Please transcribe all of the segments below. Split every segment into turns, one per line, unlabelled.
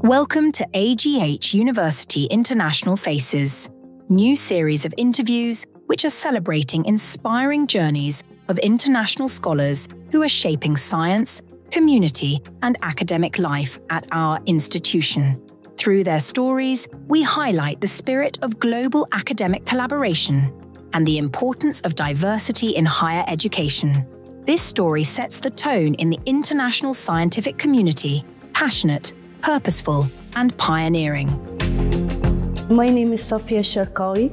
Welcome to AGH University International Faces, new series of interviews which are celebrating inspiring journeys of international scholars who are shaping science, community, and academic life at our institution. Through their stories, we highlight the spirit of global academic collaboration and the importance of diversity in higher education. This story sets the tone in the international scientific community, passionate, purposeful, and pioneering.
My name is Safia Sharkawi.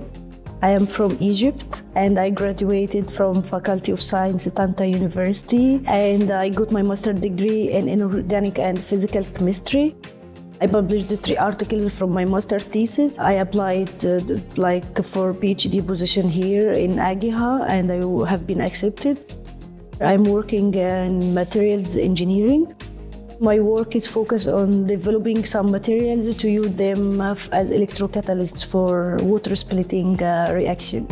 I am from Egypt and I graduated from Faculty of Science at Tanta University, and I got my master's degree in inorganic and physical chemistry. I published 3 articles from my master thesis. I applied for PhD position here in AGIHA and I have been accepted. I'm working in materials engineering. My work is focused on developing some materials to use them as electrocatalysts for water splitting reaction.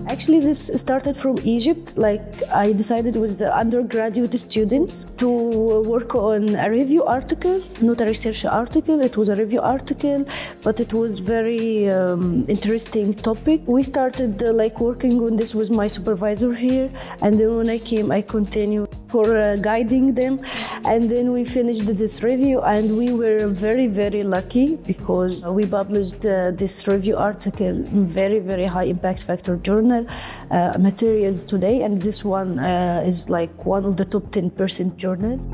Actually, this started from Egypt. I decided with the undergraduate students to work on a review article, not a research article. It was a review article, but it was very interesting topic. We started working on this with my supervisor here, and then when I came, I continued for guiding them, and then we finished this review, and we were very, very lucky because we published this review article in very, very high impact factor journal, Materials Today, and this one is one of the top 10% journals.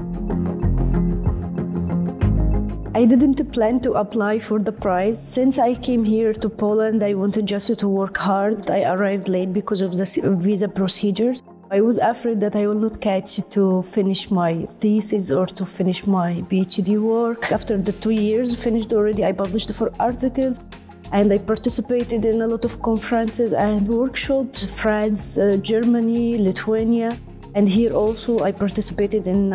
I didn't plan to apply for the prize. Since I came here to Poland, I wanted just to work hard. I arrived late because of the visa procedures. I was afraid that I will not catch to finish my thesis or to finish my PhD work. After the 2 years finished already, I published 4 articles and I participated in a lot of conferences and workshops, France, Germany, Lithuania. And here also I participated in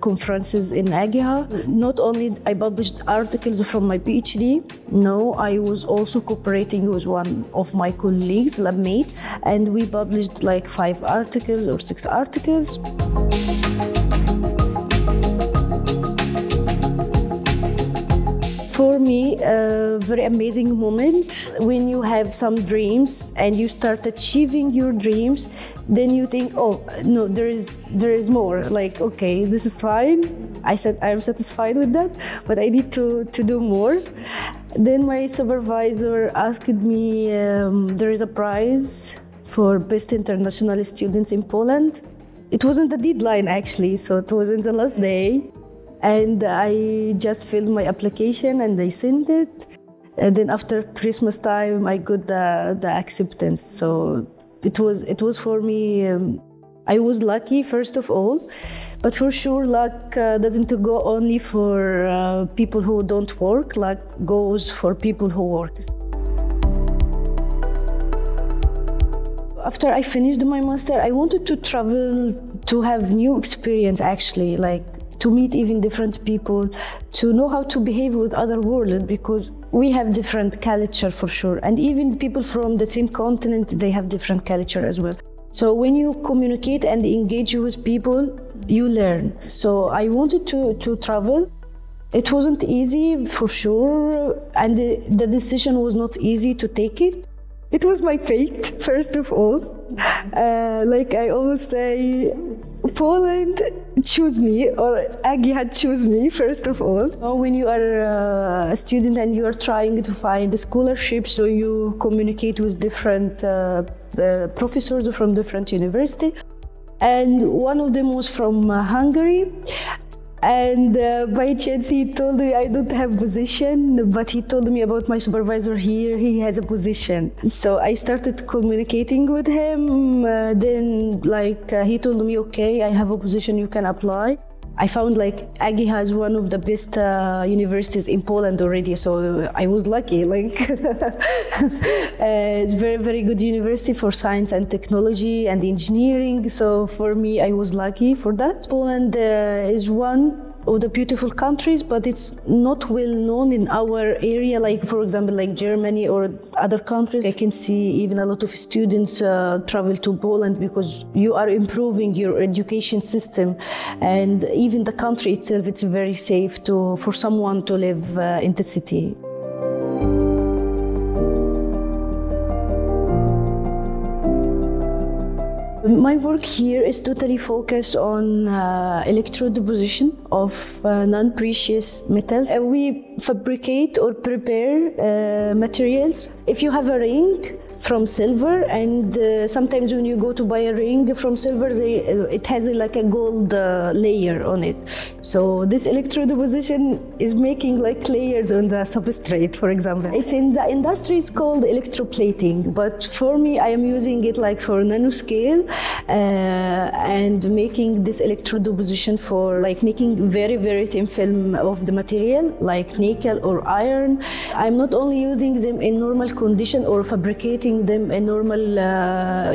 conferences in AGIHA. Not only I published articles from my PhD, no, I was also cooperating with one of my colleagues, lab mates, and we published 5 articles or 6 articles. For me, a very amazing moment when you have some dreams and you start achieving your dreams, then you think, oh no, there is more. Okay, this is fine. I said I am satisfied with that, but I need to do more. Then my supervisor asked me, there is a prize for best international students in Poland. It wasn't the deadline actually, so it wasn't the last day. And I just filled my application and I sent it. And then after Christmas time, I got the acceptance. So it was for me, I was lucky first of all, but for sure luck doesn't go only for people who don't work, luck goes for people who work. After I finished my master, I wanted to travel to have new experience actually, to meet even different people, to know how to behave with other world, because we have different culture for sure. And even people from the same continent, they have different culture as well. So when you communicate and engage with people, you learn. So I wanted to travel. It wasn't easy for sure, and the decision was not easy to take it. It was my fate, first of all. I always say, Poland choose me, or AGIHA choose me, first of all. When you are a student and you are trying to find a scholarship, so you communicate with different professors from different universities. And one of them was from Hungary. And by chance, he told me I don't have position, but he told me about my supervisor here, he has a position. So I started communicating with him. Then he told me, okay, I have a position, you can apply. I found AGIHA is one of the best universities in Poland already, so I was lucky. It's very, very good university for science and technology and engineering. So for me, I was lucky for that. Poland is one of the beautiful countries, but it's not well known in our area, like for example, like Germany or other countries. I can see even a lot of students travel to Poland because you are improving your education system, and even the country itself, it's very safe for someone to live in the city. My work here is totally focused on electrodeposition of non-precious metals. We fabricate or prepare materials. If you have a ring from silver, and sometimes when you go to buy a ring from silver, it has like a gold layer on it. So this electrodeposition is making like layers on the substrate, for example. It's in the industry, it's called electroplating, but for me, I am using it like for nanoscale and making this electrodeposition for like making very, very thin film of the material, like nickel or iron. I'm not only using them in normal condition or fabricating them in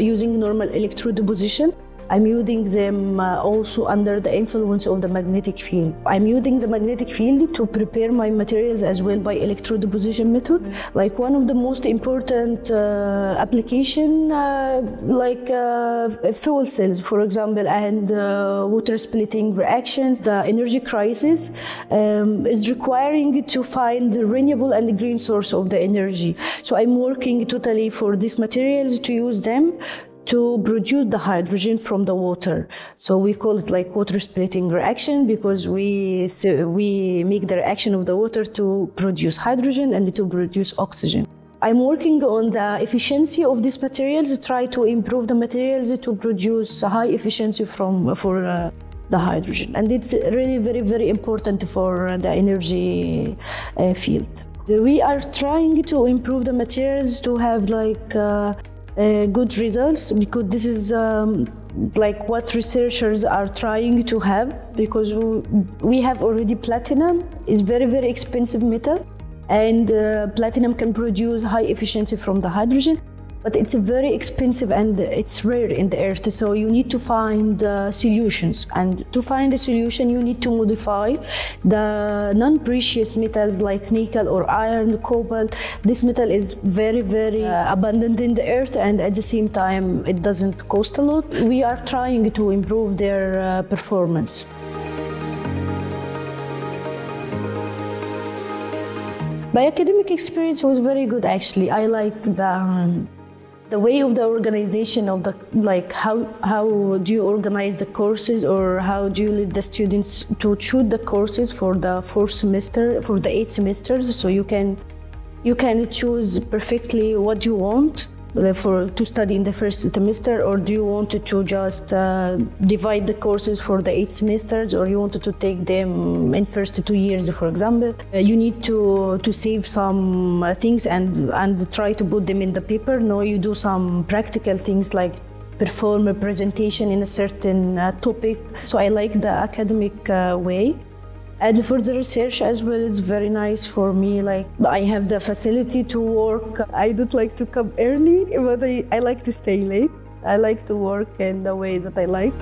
using normal electrodeposition. I'm using them also under the influence of the magnetic field. I'm using the magnetic field to prepare my materials as well by electrodeposition method. Like one of the most important application, like fuel cells, for example, and water splitting reactions. The energy crisis is requiring to find the renewable and the green source of the energy. So I'm working totally for these materials to use them to produce the hydrogen from the water. So we call it like water splitting reaction because we make the reaction of the water to produce hydrogen and to produce oxygen. I'm working on the efficiency of these materials, try to improve the materials to produce high efficiency for the hydrogen. And it's really very, very important for the energy field. We are trying to improve the materials to have like good results, because this is like what researchers are trying to have, because we have already platinum. It's very, very expensive metal, and platinum can produce high efficiency from the hydrogen, but it's very expensive and it's rare in the earth. So you need to find solutions, and to find a solution you need to modify the non-precious metals like nickel or iron, cobalt. This metal is very, very abundant in the earth, and at the same time it doesn't cost a lot. We are trying to improve their performance. My academic experience was very good, actually. I liked the way of the organization of the, like how do you organize the courses, or how do you lead the students to choose the courses for the 4th semester, for the 8 semesters, so you can choose perfectly what you want to study in the 1st semester, or do you want to just divide the courses for the 8 semesters, or you wanted to take them in first 2 years, for example. You need to save some things and try to put them in the paper. No, you do some practical things like perform a presentation in a certain topic. So I like the academic way. And for the research as well, it's very nice for me. Like, I have the facility to work. I don't like to come early, but I like to stay late. I like to work in the way that I like.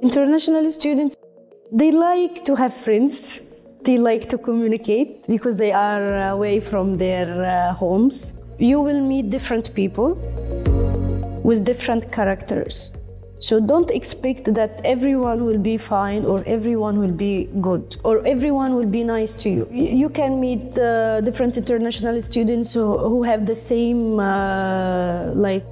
International students, they like to have friends. They like to communicate because they are away from their homes. You will meet different people with different characters. So don't expect that everyone will be fine, or everyone will be good, or everyone will be nice to you. You can meet different international students who have the same like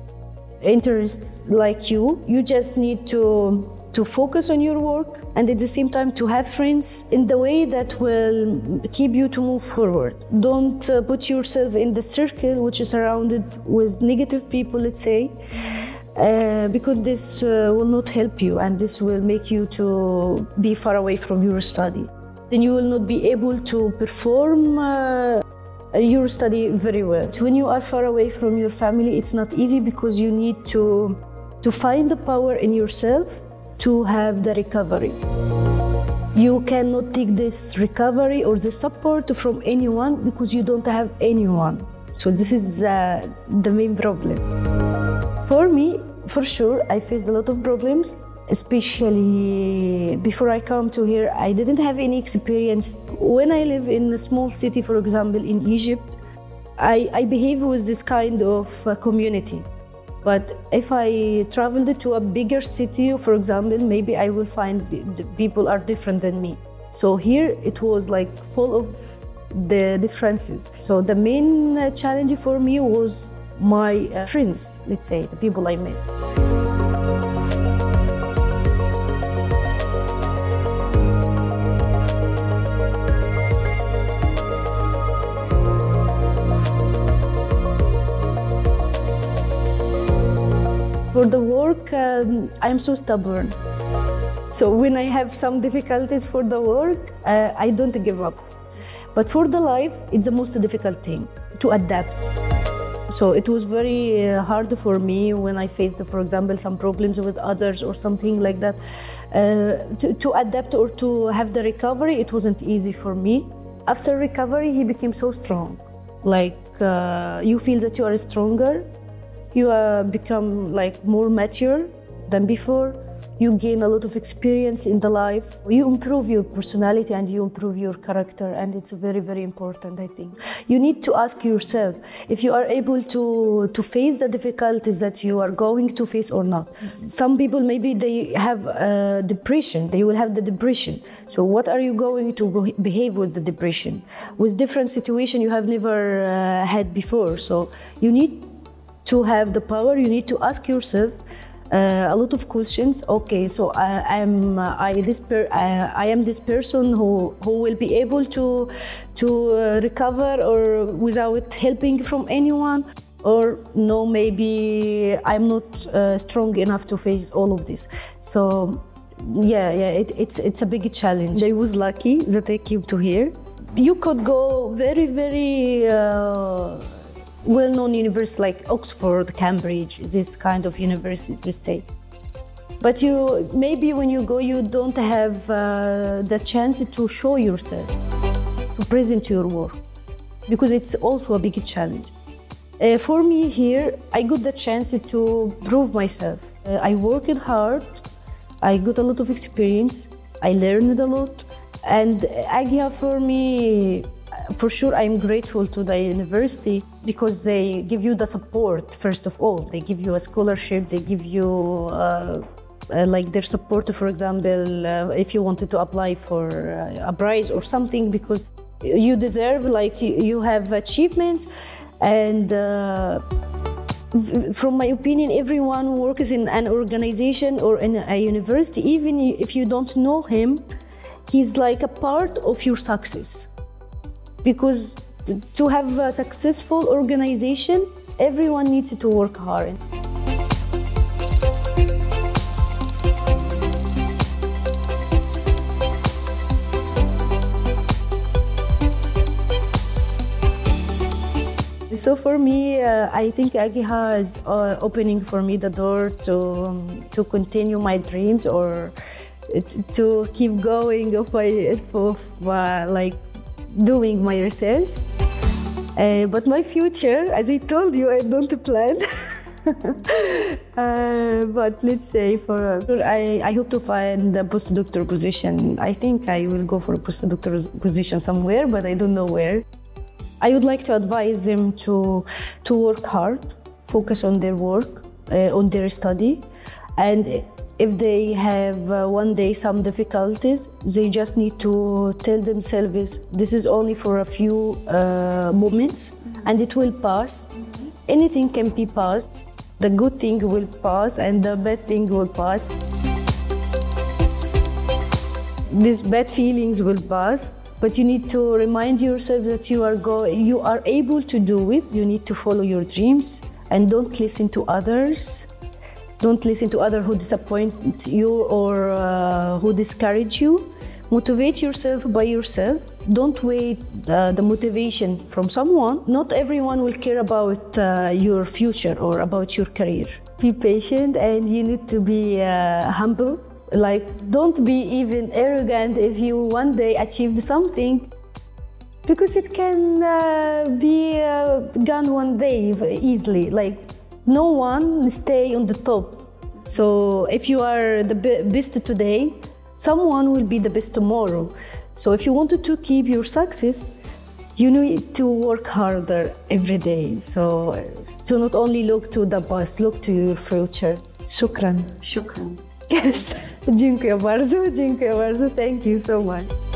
interests like you. You just need to focus on your work, and at the same time to have friends in the way that will keep you to move forward. Don't put yourself in the circle which is surrounded with negative people, let's say, because this will not help you, and this will make you to be far away from your study. Then you will not be able to perform your study very well. When you are far away from your family, it's not easy, because you need to find the power in yourself to have the recovery. You cannot take this recovery or the support from anyone because you don't have anyone. So this is the main problem. For me, for sure, I faced a lot of problems, especially before I come to here. I didn't have any experience. When I live in a small city, for example, in Egypt, I behave with this kind of community. But if I traveled to a bigger city, for example, maybe I will find the people are different than me. So here it was like full of the differences. So the main challenge for me was my friends, let's say, the people I met. For the work, I'm so stubborn. So when I have some difficulties for the work, I don't give up. But for the life, it's the most difficult thing, to adapt. So it was very hard for me when I faced, for example, some problems with others or something like that. To adapt or to have the recovery, it wasn't easy for me. After recovery, he became so strong. Like you feel that you are stronger. You become like more mature than before. You gain a lot of experience in the life. You improve your personality and you improve your character, and it's very, very important, I think. You need to ask yourself if you are able to face the difficulties that you are going to face or not. Some people, maybe they have depression, they will have the depression. So what are you going to behave with the depression? With different situation you have never had before. So you need to have the power, you need to ask yourself a lot of questions. Okay, so I am this person who will be able to recover or without helping from anyone, or no, maybe I'm not strong enough to face all of this. So it's a big challenge. I was lucky that I came to here. You could go very, very well-known universities like Oxford, Cambridge, this kind of universities, let's say. But maybe when you go, you don't have the chance to show yourself, to present your work, because it's also a big challenge. For me here, I got the chance to prove myself. I worked hard, I got a lot of experience, I learned a lot, and AGHA for me, for sure, I'm grateful to the university because they give you the support, first of all. They give you a scholarship, they give you like their support, for example, if you wanted to apply for a prize or something, because you deserve, like you have achievements. And from my opinion, everyone who works in an organization or in a university, even if you don't know him, he's like a part of your success. Because to have a successful organization, everyone needs to work hard. So for me, I think AGHA is opening for me the door to continue my dreams, or to keep going of like doing my research. But my future, as I told you, I don't plan. But let's say I hope to find a postdoctoral position. I think I will go for a postdoctoral position somewhere, but I don't know where. I would like to advise them to work hard, focus on their work, on their study, and if they have one day some difficulties, they just need to tell themselves this is only for a few moments, and it will pass. Anything can be passed. The good thing will pass and the bad thing will pass. These bad feelings will pass, but you need to remind yourself that you are able to do it. You need to follow your dreams and don't listen to others. Don't listen to others who disappoint you or who discourage you. Motivate yourself by yourself. Don't wait the motivation from someone. Not everyone will care about your future or about your career. Be patient, and you need to be humble. Like, don't be even arrogant if you one day achieved something, because it can be gone one day easily. Like, no one stay on the top. So if you are the best today, someone will be the best tomorrow. So if you wanted to keep your success, you need to work harder every day. So to not only look to the past, look to your future. Shukran.
Shukran.
Yes. Dziękuję bardzo. Thank you so much.